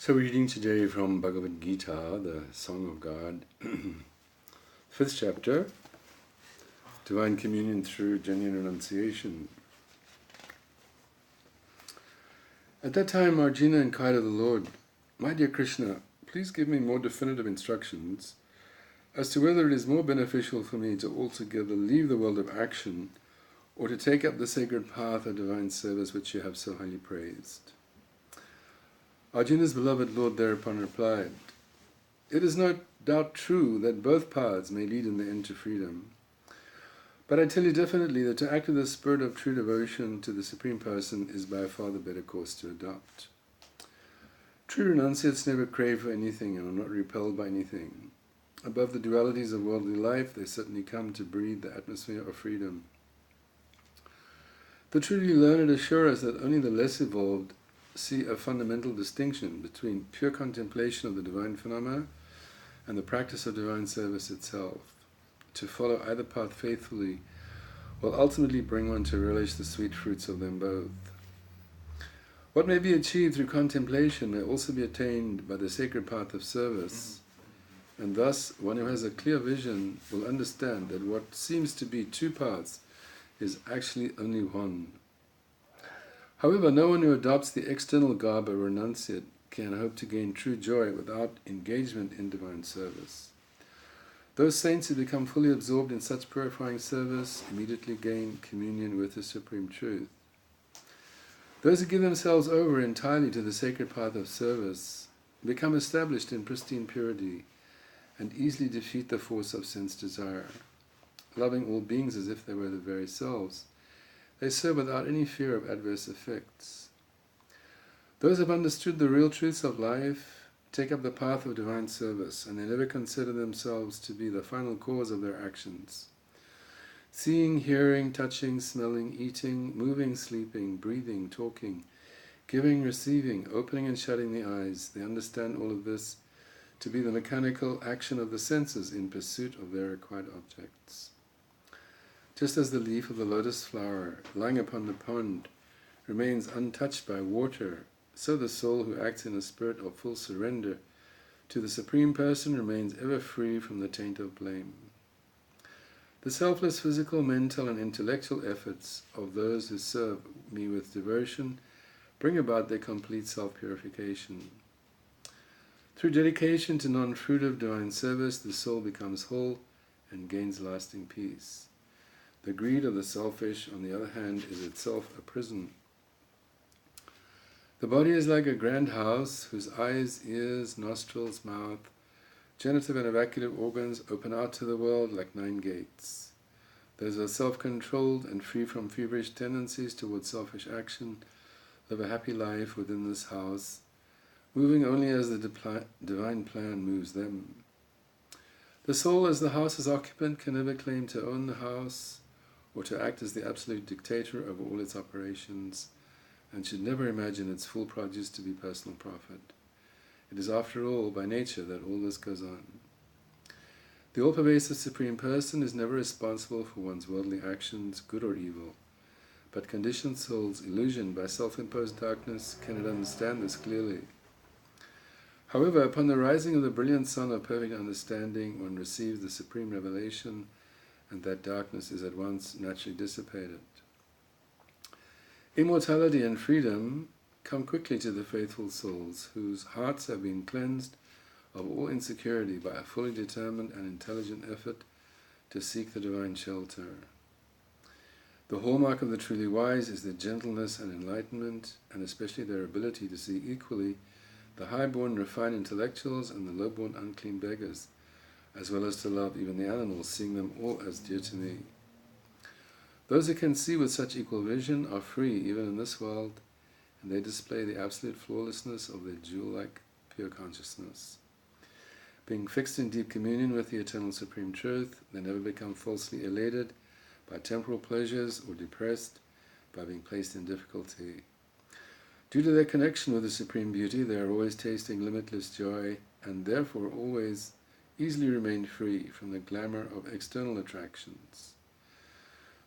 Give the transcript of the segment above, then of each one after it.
So we're reading today from Bhagavad Gita, the Song of God, 5th chapter, Divine Communion through Genuine Renunciation. At that time Arjuna inquired of the Lord, "My dear Krishna, please give me more definitive instructions as to whether it is more beneficial for me to altogether leave the world of action or to take up the sacred path of divine service which you have so highly praised." Arjuna's beloved Lord thereupon replied, "It is no doubt true that both paths may lead in the end to freedom. But I tell you definitely that to act with the spirit of true devotion to the Supreme Person is by far the better course to adopt. True renunciates never crave for anything and are not repelled by anything. Above the dualities of worldly life, they certainly come to breathe the atmosphere of freedom. The truly learned assure us that only the less evolved see a fundamental distinction between pure contemplation of the divine phenomena and the practice of divine service itself. To follow either path faithfully will ultimately bring one to relish the sweet fruits of them both. What may be achieved through contemplation may also be attained by the sacred path of service, and thus one who has a clear vision will understand that what seems to be two paths is actually only one. However, no one who adopts the external garb of renunciate can hope to gain true joy without engagement in divine service. Those saints who become fully absorbed in such purifying service immediately gain communion with the Supreme Truth. Those who give themselves over entirely to the sacred path of service become established in pristine purity and easily defeat the force of sense desire. Loving all beings as if they were the very selves, they serve without any fear of adverse effects. Those who have understood the real truths of life take up the path of divine service, and they never consider themselves to be the final cause of their actions. Seeing, hearing, touching, smelling, eating, moving, sleeping, breathing, talking, giving, receiving, opening and shutting the eyes, they understand all of this to be the mechanical action of the senses in pursuit of their required objects. Just as the leaf of the lotus flower lying upon the pond remains untouched by water, so the soul who acts in a spirit of full surrender to the Supreme Person remains ever free from the taint of blame. The selfless physical, mental and intellectual efforts of those who serve me with devotion bring about their complete self-purification. Through dedication to non-fruitive divine service, the soul becomes whole and gains lasting peace. The greed of the selfish, on the other hand, is itself a prison. The body is like a grand house whose eyes, ears, nostrils, mouth, genitive and evacuative organs open out to the world like 9 gates. Those who are self-controlled and free from feverish tendencies towards selfish action live a happy life within this house, moving only as the divine plan moves them. The soul, as the house's occupant, can never claim to own the house or to act as the absolute dictator over all its operations, and should never imagine its full produce to be personal profit. It is, after all, by nature that all this goes on. The all-pervasive Supreme Person is never responsible for one's worldly actions, good or evil, but conditioned souls, illusioned by self-imposed darkness, cannot understand this clearly. However, upon the rising of the brilliant sun of perfect understanding, one receives the supreme revelation, and that darkness is at once naturally dissipated. Immortality and freedom come quickly to the faithful souls whose hearts have been cleansed of all insecurity by a fully determined and intelligent effort to seek the divine shelter. The hallmark of the truly wise is their gentleness and enlightenment, and especially their ability to see equally the high-born refined intellectuals and the low-born unclean beggars, as well as to love even the animals, seeing them all as dear to me. Those who can see with such equal vision are free even in this world, and they display the absolute flawlessness of their jewel-like pure consciousness. Being fixed in deep communion with the eternal Supreme Truth, they never become falsely elated by temporal pleasures or depressed by being placed in difficulty. Due to their connection with the Supreme Beauty, they are always tasting limitless joy, and therefore always easily remain free from the glamour of external attractions.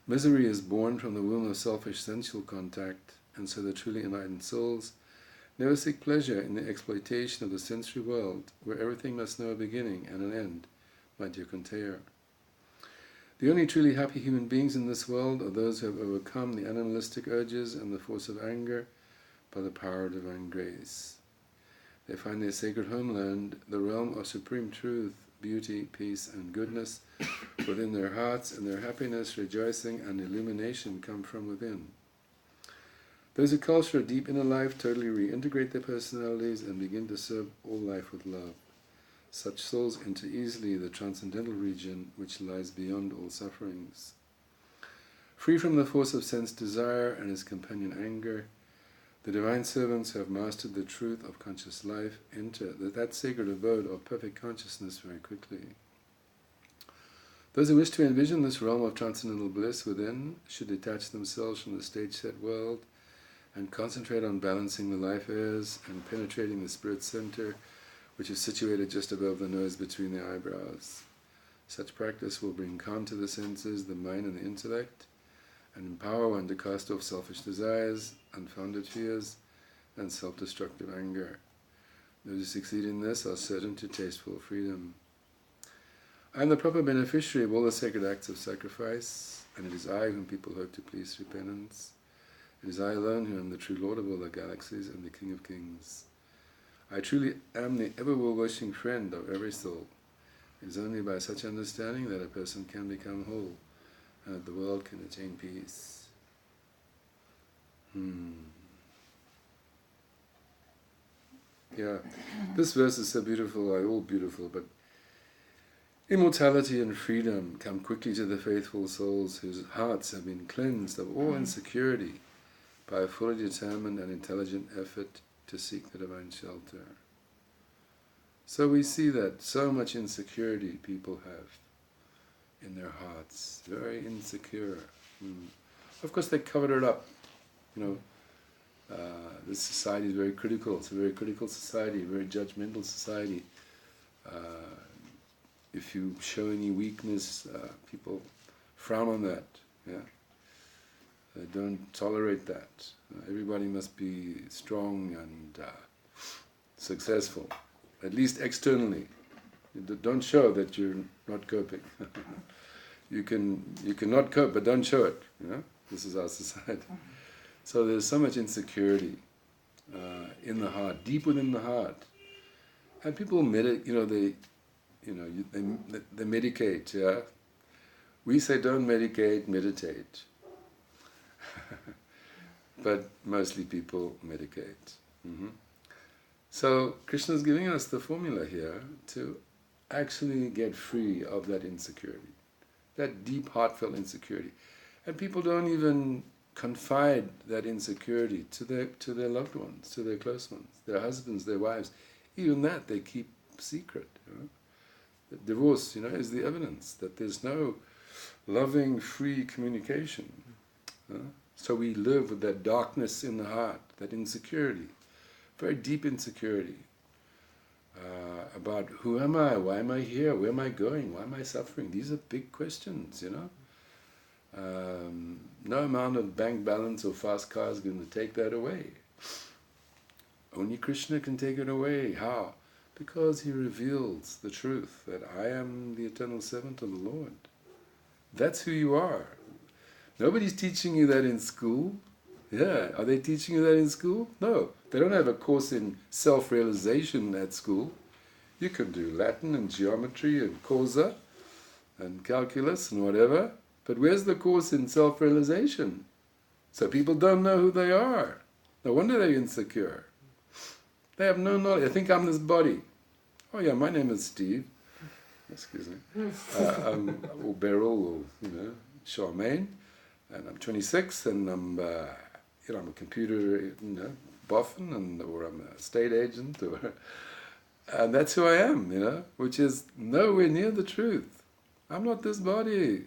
Misery is born from the womb of selfish sensual contact, and so the truly enlightened souls Never seek pleasure in the exploitation of the sensory world, where everything must know a beginning and an end, my dear Kunteya. The only truly happy human beings in this world are those who have overcome the animalistic urges and the force of anger by the power of divine grace. They find their sacred homeland, the realm of supreme truth, beauty, peace, and goodness within their hearts, and their happiness, rejoicing, and illumination come from within. Those who culture a deep inner life totally reintegrate their personalities and begin to serve all life with love. Such souls enter easily the transcendental region which lies beyond all sufferings. Free from the force of sense desire and its companion anger, the divine servants who have mastered the truth of conscious life enter that sacred abode of perfect consciousness very quickly. Those who wish to envision this realm of transcendental bliss within should detach themselves from the stage-set world and concentrate on balancing the life airs and penetrating the spirit center, which is situated just above the nose between the eyebrows. Such practice will bring calm to the senses, the mind and the intellect, and empower one to cast off selfish desires, unfounded fears, and self-destructive anger. Those who succeed in this are certain to taste full freedom. I am the proper beneficiary of all the sacred acts of sacrifice, and it is I whom people hope to please through penance. It is I alone who am the true Lord of all the galaxies and the King of Kings. I truly am the ever-well-wishing friend of every soul. It is only by such understanding that a person can become whole, and that the world can attain peace. Yeah, this verse is so beautiful, all beautiful, but immortality and freedom come quickly to the faithful souls whose hearts have been cleansed of all insecurity by a fully determined and intelligent effort to seek the divine shelter. So we see that so much insecurity people have in their hearts, very insecure. Of course they covered it up, this society is very critical, it's a very critical society, a very judgmental society. If you show any weakness, people frown on that, They don't tolerate that. Everybody must be strong and successful, at least externally. Don't show that you're not coping. You can not cope, but don't show it. This is our society. So there's so much insecurity in the heart, deep within the heart, and people they medicate. Yeah, we say don't medicate, meditate. But mostly people medicate. So Krishna is giving us the formula here to actually get free of that insecurity, that deep heartfelt insecurity. And people don't even confide that insecurity to their loved ones, to their close ones, their husbands, their wives. Even that they keep secret. The divorce, is the evidence that there's no loving, free communication. So we live with that darkness in the heart, that insecurity, very deep insecurity about who am I, why am I here, where am I going, why am I suffering? These are big questions, No amount of bank balance or fast car is going to take that away. Only Krishna can take it away. How? Because he reveals the truth, that I am the eternal servant of the Lord. That's who you are. Nobody's teaching you that in school. Yeah, are they teaching you that in school? No, they don't have a course in self-realization at school. You can do Latin and geometry and causa and calculus and whatever, but where's the course in self-realization? So people don't know who they are. No wonder they're insecure. They have no knowledge. I think I'm this body. Oh yeah, my name is Steve. Excuse me. Or Beryl, or Charmaine. And I'm 26, and I'm a computer, boffin, or I'm a estate agent, and that's who I am, which is nowhere near the truth. I'm not this body.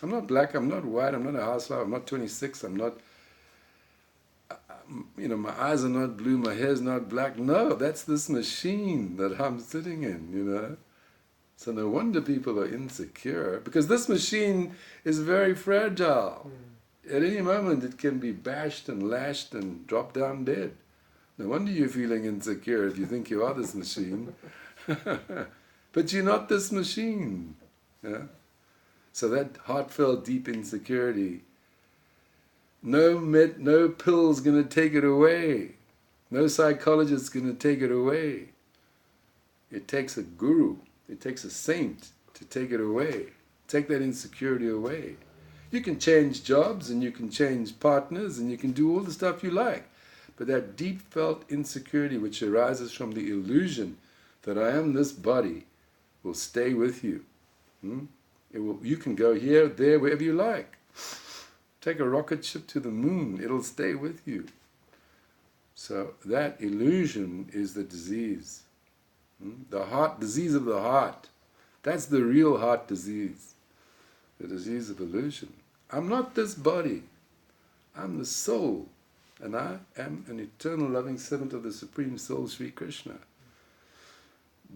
I'm not black. I'm not white. I'm not a housewife. I'm not 26. I'm not. My eyes are not blue. My hair's not black. No, that's this machine that I'm sitting in. So no wonder people are insecure, because this machine is very fragile. At any moment it can be bashed and lashed and drop down dead. No wonder you're feeling insecure if you think you are this machine. But you're not this machine. Yeah? So that heartfelt, deep insecurity, no pill's going to take it away. No psychologist's going to take it away. It takes a guru, it takes a saint to take it away. Take that insecurity away. You can change jobs and you can change partners and you can do all the stuff you like. But that deep felt insecurity which arises from the illusion that I am this body will stay with you. You can go here, there, wherever you like. Take a rocket ship to the moon, it'll stay with you. So that illusion is the disease. The heart, disease of the heart. That's the real heart disease. The disease of illusion. I'm not this body. I'm the soul. And I am an eternal loving servant of the Supreme Soul, Sri Krishna.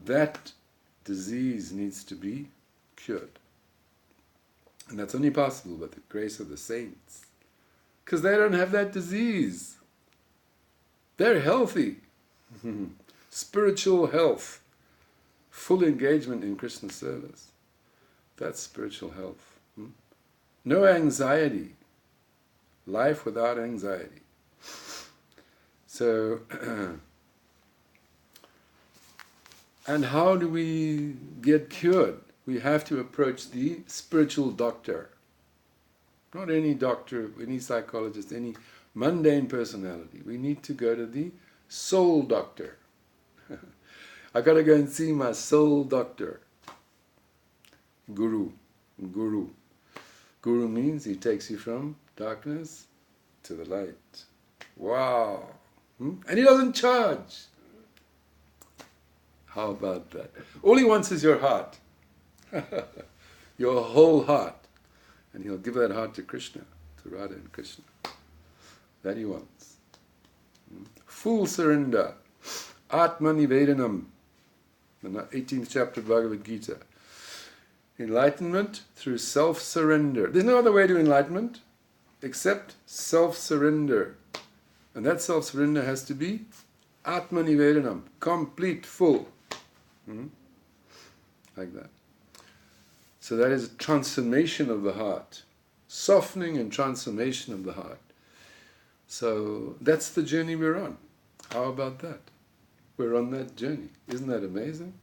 That disease needs to be cured. And that's only possible by the grace of the saints. Because they don't have that disease. They're healthy. Spiritual health. Full engagement in Krishna service. That's spiritual health. No anxiety. Life without anxiety. So, and how do we get cured? We have to approach the spiritual doctor. Not any doctor, any psychologist, any mundane personality. We need to go to the soul doctor. I got to go and see my soul doctor. Guru. Guru. Guru means he takes you from darkness to the light. Wow. And he doesn't charge. How about that? All he wants is your heart. Your whole heart. And he'll give that heart to Krishna, to Radha and Krishna. That he wants. Full surrender. Atmanivedanam. The 18th chapter of Bhagavad Gita. Enlightenment through self-surrender. There's no other way to enlightenment except self-surrender. And that self-surrender has to be Atmanivedanam, complete, full. Like that. So that is a transformation of the heart. Softening and transformation of the heart. So that's the journey we're on. How about that? We're on that journey. Isn't that amazing?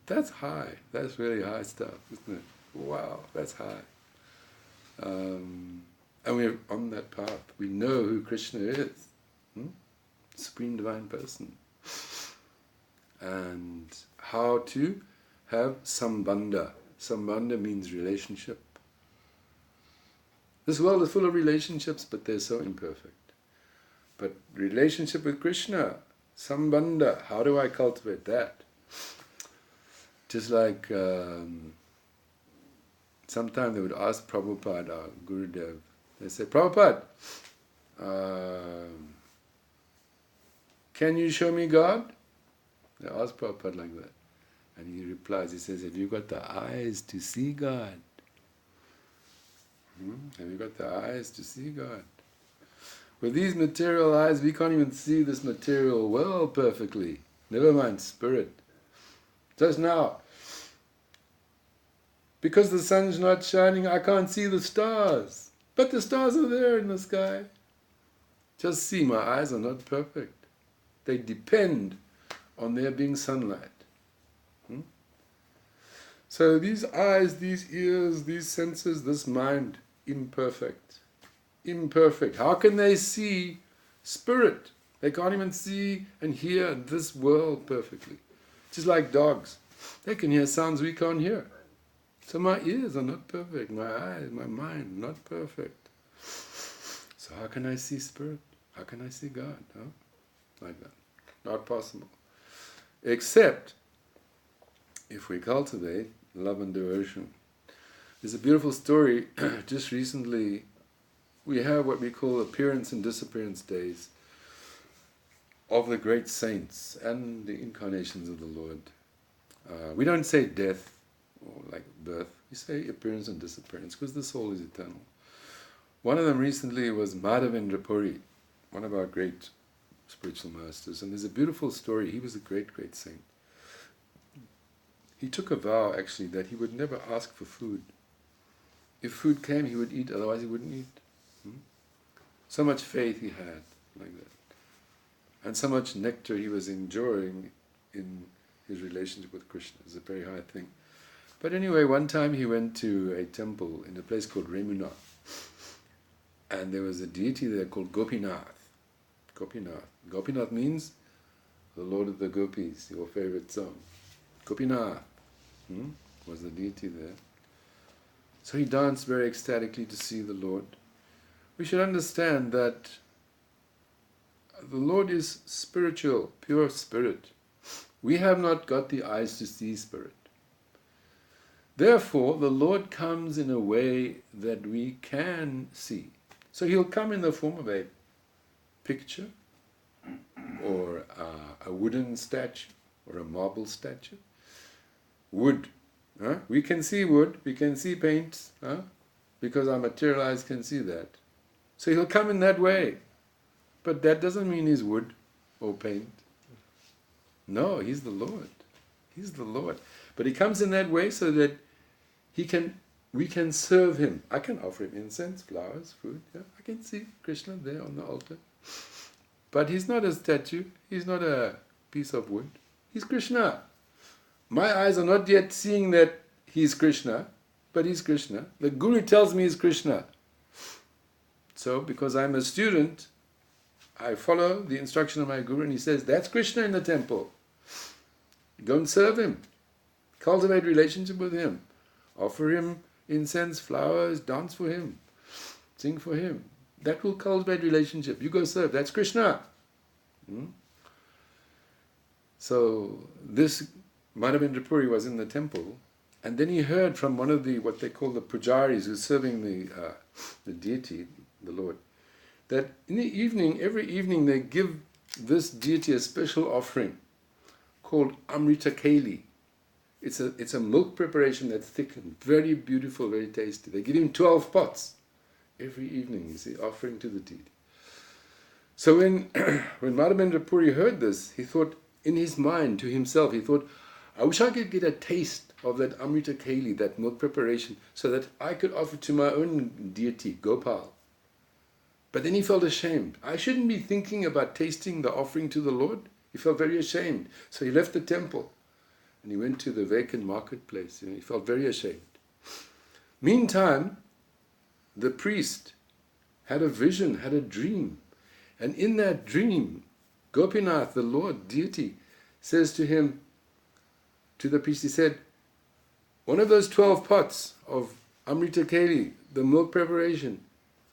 That's high. That's really high stuff, isn't it? Wow, that's high. And we're on that path. We know who Krishna is. Supreme Divine Person. And how to have sambandha. Sambandha means relationship. This world is full of relationships, but they're so imperfect. But relationship with Krishna, sambandha, how do I cultivate that? Just like sometimes they would ask Prabhupada, our Gurudev, they say, Prabhupada, can you show me God? They ask Prabhupada like that. And he replies, he says, have you got the eyes to see God? Have you got the eyes to see God? With these material eyes, we can't even see this material world perfectly. Never mind spirit. Just now, because the sun's not shining, I can't see the stars. But the stars are there in the sky. Just see, my eyes are not perfect. They depend on there being sunlight. So these eyes, these ears, these senses, this mind, imperfect. Imperfect. How can they see spirit? They can't even see and hear this world perfectly. Just like dogs. They can hear sounds we can't hear. So my ears are not perfect. My eyes, my mind, not perfect. So how can I see spirit? How can I see God? Like that. Not possible. Except if we cultivate love and devotion. There's a beautiful story. Just recently, we have what we call appearance and disappearance days of the great saints and the incarnations of the Lord. We don't say death or like birth. We say appearance and disappearance because the soul is eternal. One of them recently was Madhavendra Puri, one of our great spiritual masters. And there's a beautiful story. He was a great, great saint. He took a vow, actually, that he would never ask for food. If food came, he would eat, otherwise he wouldn't eat. So much faith he had, like that. And so much nectar he was enjoying in his relationship with Krishna. It's a very high thing. But anyway, one time he went to a temple in a place called Remuna. And there was a deity there called Gopinath. Gopinath. Gopinath means the Lord of the Gopis, your favorite song. Gopinath was the deity there. So he danced very ecstatically to see the Lord. We should understand that the Lord is spiritual, pure spirit. We have not got the eyes to see spirit. Therefore, the Lord comes in a way that we can see. So he'll come in the form of a picture, or a wooden statue, or a marble statue. Wood. We can see wood, we can see paint, because our material eyes can see that. So he'll come in that way. But that doesn't mean he's wood or paint. No, he's the Lord. He's the Lord. But he comes in that way so that we can serve him. I can offer him incense, flowers, food. Yeah? I can see Krishna there on the altar. But he's not a statue. He's not a piece of wood. He's Krishna. My eyes are not yet seeing that he's Krishna, but he's Krishna. The Guru tells me he's Krishna. So, because I'm a student, I follow the instruction of my Guru, and he says, that's Krishna in the temple. Go and serve him. Cultivate relationship with him. Offer him incense, flowers, dance for him. Sing for him. That will cultivate relationship. You go serve. That's Krishna. So, this Madhavendra Puri was in the temple, and then he heard from one of the, what they call the pujaris, who's serving the deity, the Lord, that in the evening, every evening they give this deity a special offering called Amrita Keli. It's a milk preparation that's thick and very beautiful, very tasty. They give him 12 pots every evening, you see, offering to the deity. So when Madhavendra Puri heard this, he thought in his mind to himself, he thought, I wish I could get a taste of that Amrita Keli, that milk preparation, so that I could offer to my own deity, Gopal. But then he felt ashamed. I shouldn't be thinking about tasting the offering to the Lord. He felt very ashamed. So he left the temple and he went to the vacant marketplace. He felt very ashamed. Meantime, the priest had a vision, had a dream. And in that dream, Gopinath, the Lord, deity, says to him, to the priest, he said, one of those 12 pots of Amrita Keli, the milk preparation,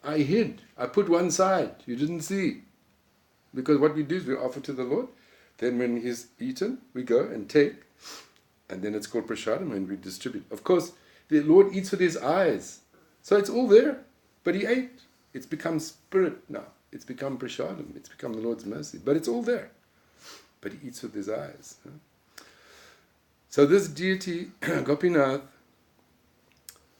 I hid. I put one side. You didn't see. Because what we do is we offer to the Lord. Then when he's eaten, we go and take. And then it's called prasadam and we distribute. Of course, the Lord eats with his eyes. So it's all there. But he ate. It's become spirit now. It's become prasadam. It's become the Lord's mercy. But it's all there. But he eats with his eyes. So this deity, Gopinath,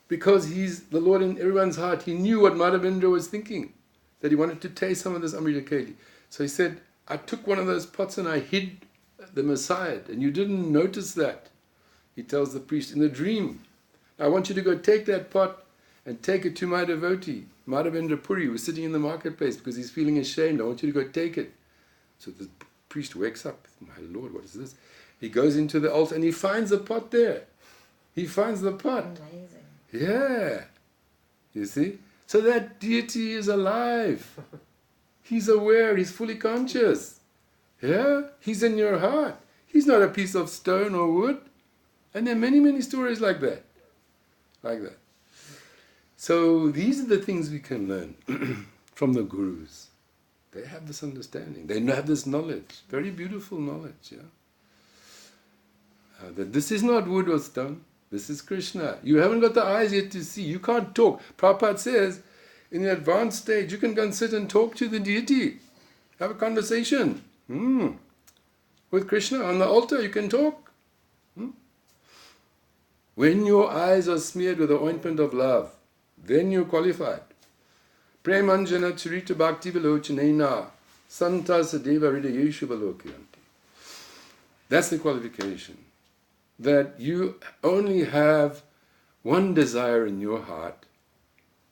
because he's the Lord in everyone's heart, he knew what Madhavendra was thinking, that he wanted to taste some of this Amrita Keli. So he said, I took one of those pots and I hid them aside, and you didn't notice that. He tells the priest in the dream, I want you to go take that pot and take it to my devotee, Madhavendra Puri, who's sitting in the marketplace because he's feeling ashamed. I want you to go take it. So the priest wakes up, my Lord, what is this? He goes into the altar and he finds the pot there. He finds the pot. Amazing. Yeah. You see? So that deity is alive. He's aware, he's fully conscious. Yeah? He's in your heart. He's not a piece of stone or wood. And there are many, many stories like that. Like that. So these are the things we can learn from the gurus. They have this understanding. They have this knowledge. Very beautiful knowledge. Yeah? That this is not wood or stone. This is Krishna. You haven't got the eyes yet to see. You can't talk. Prabhupada says, in the advanced stage, you can go and sit and talk to the deity. Have a conversation. With Krishna on the altar, you can talk. When your eyes are smeared with the ointment of love, then you're qualified. Premanjana charita bhakti vilochanena Santa Sadeva Hridayeshu Balokyanti. That's the qualification. That you only have one desire in your heart.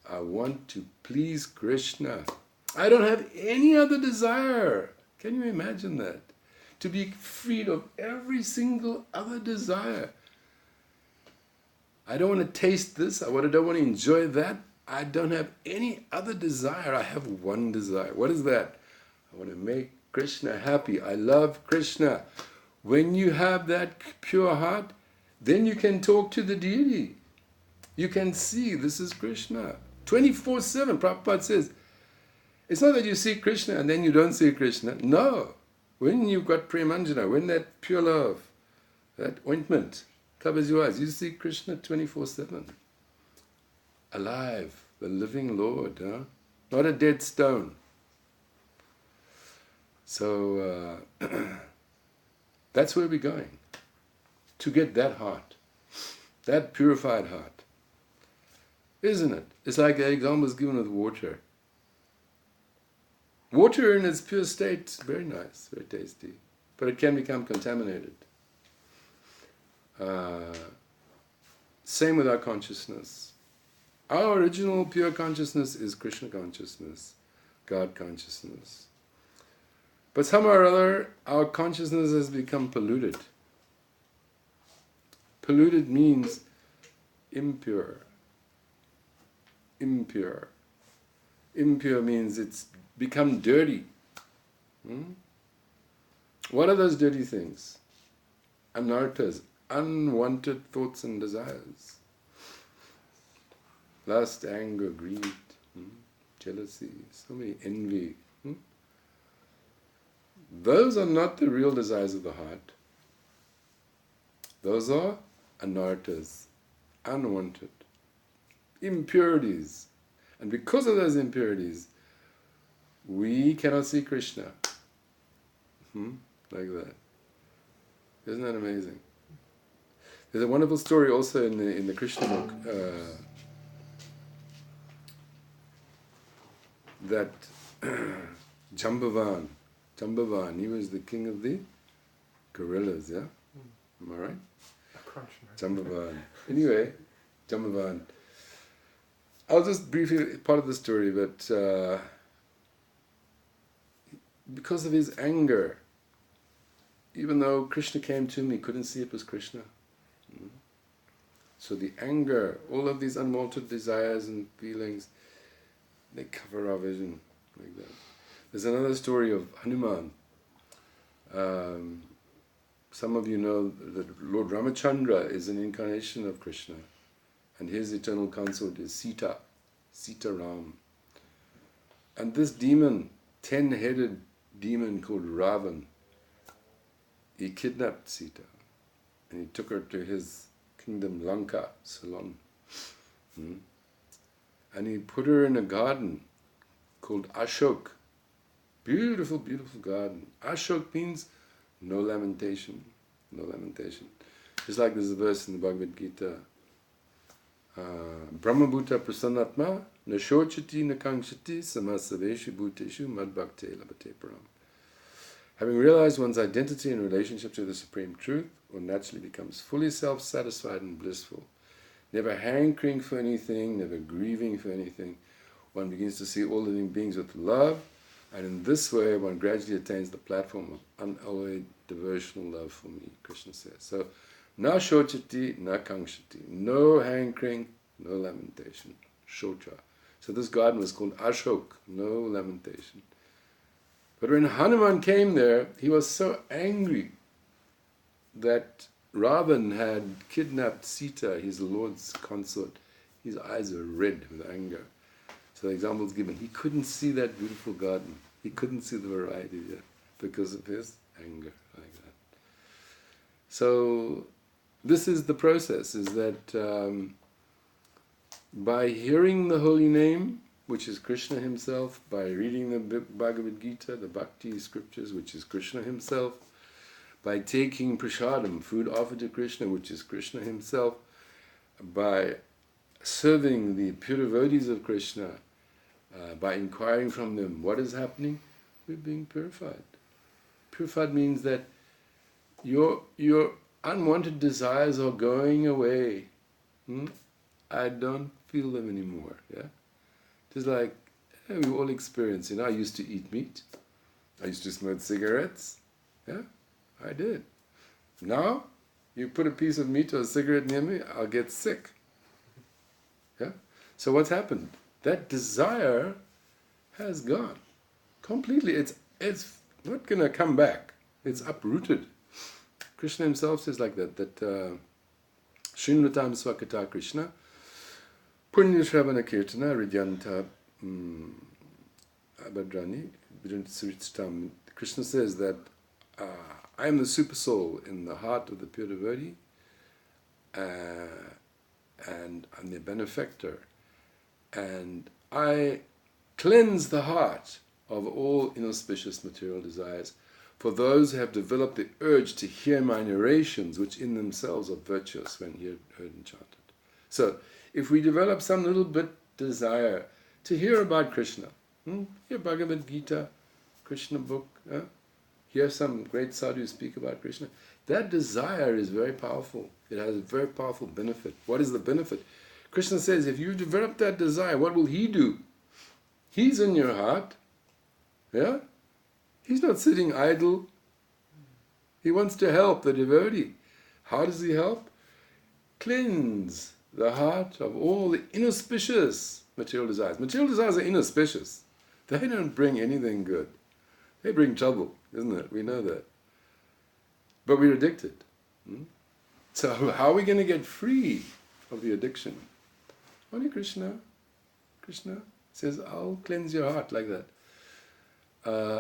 I want to please Krishna. I don't have any other desire. Can you imagine that? To be freed of every single other desire. I don't want to taste this. I don't want to enjoy that. I don't have any other desire. I have one desire. What is that? I want to make Krishna happy. I love Krishna. When you have that pure heart, then you can talk to the deity. You can see this is Krishna. 24/7, Prabhupada says. It's not that you see Krishna and then you don't see Krishna. No. When you've got Premanjana, when that pure love, that ointment covers your eyes, you see Krishna 24/7. Alive, the living Lord, huh? Not a dead stone. So that's where we're going, to get that heart, that purified heart. Isn't it? It's like the example was given with water. Water in its pure state, very nice, very tasty, but it can become contaminated. Same with our consciousness. Our original pure consciousness is Krishna consciousness, God consciousness. But somehow or other, our consciousness has become polluted. Polluted means impure. Impure. Impure means it's become dirty. What are those dirty things? Anarthas, unwanted thoughts and desires. Lust, anger, greed, jealousy, so many envy. Those are not the real desires of the heart. Those are anarthas, unwanted, impurities. And because of those impurities, we cannot see Krishna. Like that. Isn't that amazing? There's a wonderful story also in the Krishna book, that Jambavan, he was the king of the gorillas, yeah? Am I right? Jambavan. Anyway, Jambavan. I'll just briefly, part of the story, but because of his anger, even though Krishna came to him, he couldn't see it was Krishna. So the anger, all of these unwanted desires and feelings, they cover our vision like that. There's another story of Hanuman. Some of you know that Lord Ramachandra is an incarnation of Krishna, and his eternal consort is Sita, Ram. And this demon, 10-headed demon called Ravan, he kidnapped Sita, and he took her to his kingdom Lanka, Ceylon. And he put her in a garden called Ashok. Beautiful, beautiful garden. Ashok means no lamentation. No lamentation. Just like there's a verse in the Bhagavad Gita. Brahmabhuta prasannatma na shochati na kangshati samasaveshu bhuteshu madbhakte labate param. Having realized one's identity in relationship to the Supreme Truth, one naturally becomes fully self-satisfied and blissful. Never hankering for anything, never grieving for anything. One begins to see all living beings with love, and in this way one gradually attains the platform of unalloyed devotional love for me, Krishna says. So, na shochati, na kangshati. No hankering, no lamentation. Shocha. So this garden was called Ashok, no lamentation. But when Hanuman came there, he was so angry that Ravan had kidnapped Sita, his Lord's consort. His eyes were red with anger. So the example is given. He couldn't see that beautiful garden. He couldn't see the variety yet because of his anger, like that. So this is the process, is that by hearing the holy name, which is Krishna himself, by reading the Bhagavad Gita, the Bhakti scriptures, which is Krishna himself, by taking prasadam, food offered to Krishna, which is Krishna himself, by serving the pure devotees of Krishna, by inquiring from them what is happening, we're being purified. Purified means that your unwanted desires are going away. I don't feel them anymore. Yeah, just like we all experience. I used to eat meat. I used to smoke cigarettes. Yeah, I did. Now, you put a piece of meat or a cigarette near me, I'll get sick. Yeah. So what's happened? That desire has gone completely. It's not going to come back. It's uprooted. Krishna himself says like that Shinvatam Swakata Krishna Punya Shravana Kirtana Ridyanta Abhadrani Vidyantasuritam. Krishna says that I am the super soul in the heart of the pure devotee, and I'm the benefactor, and I cleanse the heart of all inauspicious material desires for those who have developed the urge to hear my narrations, which in themselves are virtuous when heard and chanted. So, if we develop some little bit desire to hear about Krishna, hear Bhagavad Gita, Krishna book, hear some great sadhus speak about Krishna, that desire is very powerful. It has a very powerful benefit. What is the benefit? Krishna says, if you develop that desire, what will he do? He's in your heart. Yeah? He's not sitting idle. He wants to help the devotee. How does he help? Cleanse the heart of all the inauspicious material desires. Material desires are inauspicious. They don't bring anything good. They bring trouble, isn't it? We know that. But we're addicted. So how are we going to get free of the addiction? Only Krishna. Krishna says, I'll cleanse your heart like that.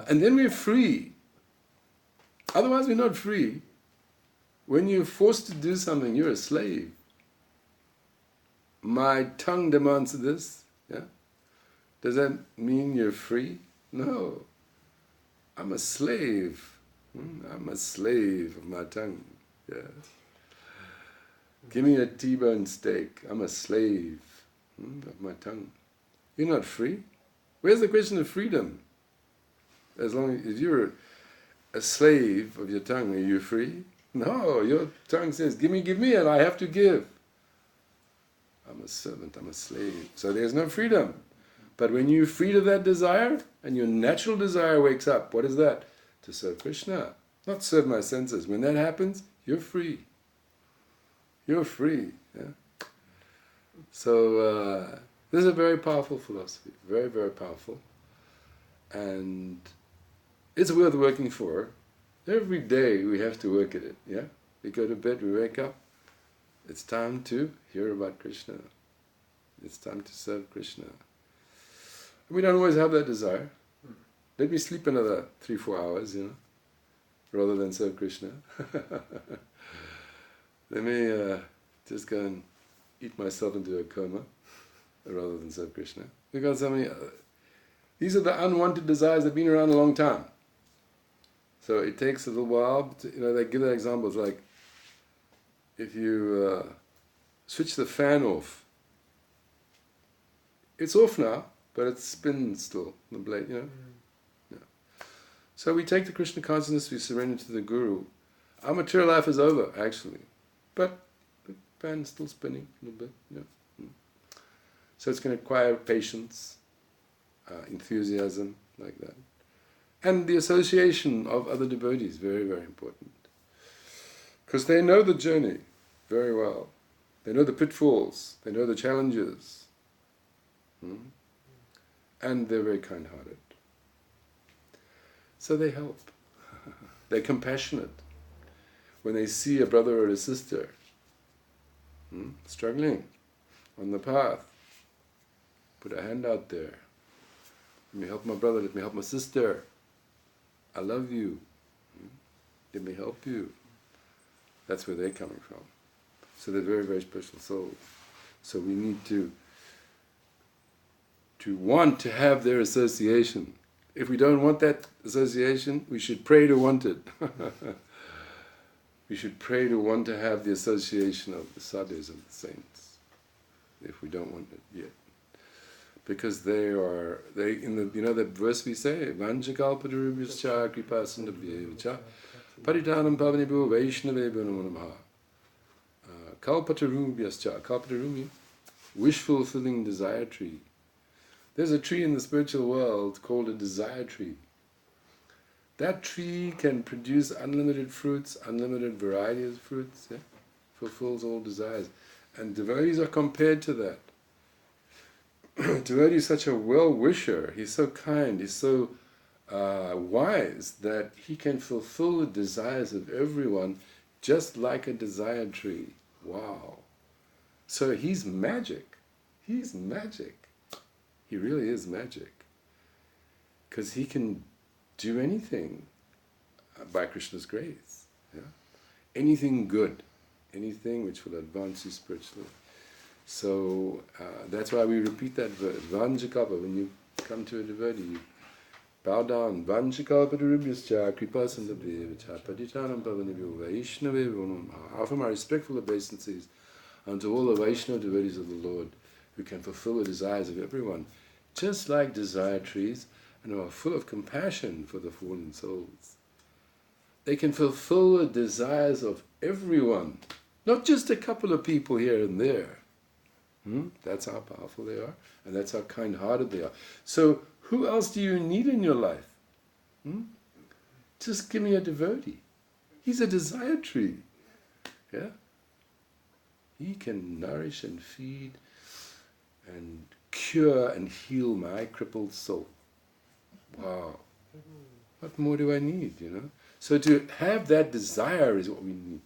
And then we're free. Otherwise we're not free. When you're forced to do something, you're a slave. My tongue demands this. Yeah? Does that mean you're free? No. I'm a slave. I'm a slave of my tongue. Yeah. Give me a T-bone steak. I'm a slave of my tongue. You're not free. Where's the question of freedom? As long as you're a slave of your tongue, are you free? No, your tongue says, give me, and I have to give. I'm a servant, I'm a slave. So there's no freedom. But when you're free of that desire, and your natural desire wakes up, what is that? To serve Krishna, not serve my senses. When that happens, you're free. You're free. Yeah? So this is a very powerful philosophy, very, very powerful. And it's worth working for. Every day we have to work at it. Yeah, we go to bed, we wake up. It's time to hear about Krishna. It's time to serve Krishna. We don't always have that desire. Let me sleep another 3-4 hours, rather than serve Krishna. Let me just go and eat myself into a coma, rather than serve Krishna. Because these are the unwanted desires that have been around a long time. So it takes a little while. They give that example. It's like if you switch the fan off. It's off now, but it spins still, the blade, Yeah. So we take the Krishna consciousness, we surrender to the Guru. Our material life is over, actually. But the fan's still spinning a little bit. So it's going to require patience, enthusiasm, like that. And the association of other devotees, very, very important. Because they know the journey very well. They know the pitfalls, they know the challenges. And they're very kind-hearted. So they help. They're compassionate. When they see a brother or a sister struggling on the path, put a hand out there. Let me help my brother, let me help my sister. I love you. Let me help you. That's where they're coming from. So they're very, very special souls. So we need to want to have their association. If we don't want that association, we should pray to want it. We should pray to want to have the association of the sadhus and the saints, if we don't want it yet. because they in the, you know that verse we say, Vanjakalpatarubhyascha kripasindabhyevacha paritanam pavanibhu vaishnavebhyo namo namaha. Kalpatarubhyascha, kalpatarumi, wish-fulfilling desire tree. There's a tree in the spiritual world called a desire tree. That tree can produce unlimited fruits, unlimited variety of fruits, yeah? Fulfills all desires. And devotees are compared to that. Devotee is such a well-wisher, he's so kind, he's so wise that he can fulfill the desires of everyone just like a desire tree. Wow. So he's magic. He's magic. He really is magic. Because he can do anything by Krishna's grace. Yeah? Anything good. Anything which will advance you spiritually. So that's why we repeat that verse. Vanjakalpa, when you come to a devotee, you bow down. Vanjakalpatarubhyascha kripasindabhyevacha patitanam pavanibhyo vaishnavebhyo namaha. Offer my respectful obeisances unto all the Vaishnava devotees of the Lord who can fulfill the desires of everyone, just like desire trees, and are full of compassion for the fallen souls. They can fulfill the desires of everyone, not just a couple of people here and there. That's how powerful they are, and that's how kind-hearted they are. So, who else do you need in your life? Just give me a devotee. He's a desire tree. Yeah? He can nourish and feed and cure and heal my crippled soul. Wow. What more do I need, you know? So to have that desire is what we need.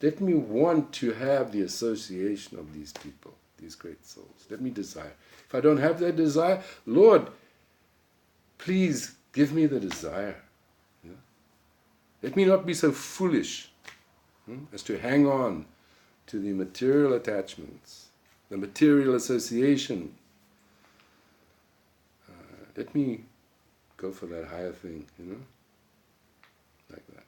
Let me want to have the association of these people, these great souls. Let me desire. If I don't have that desire, Lord, please give me the desire. Yeah? Let me not be so foolish as to hang on to the material attachments, the material association. Let me go for that higher thing, you know, like that.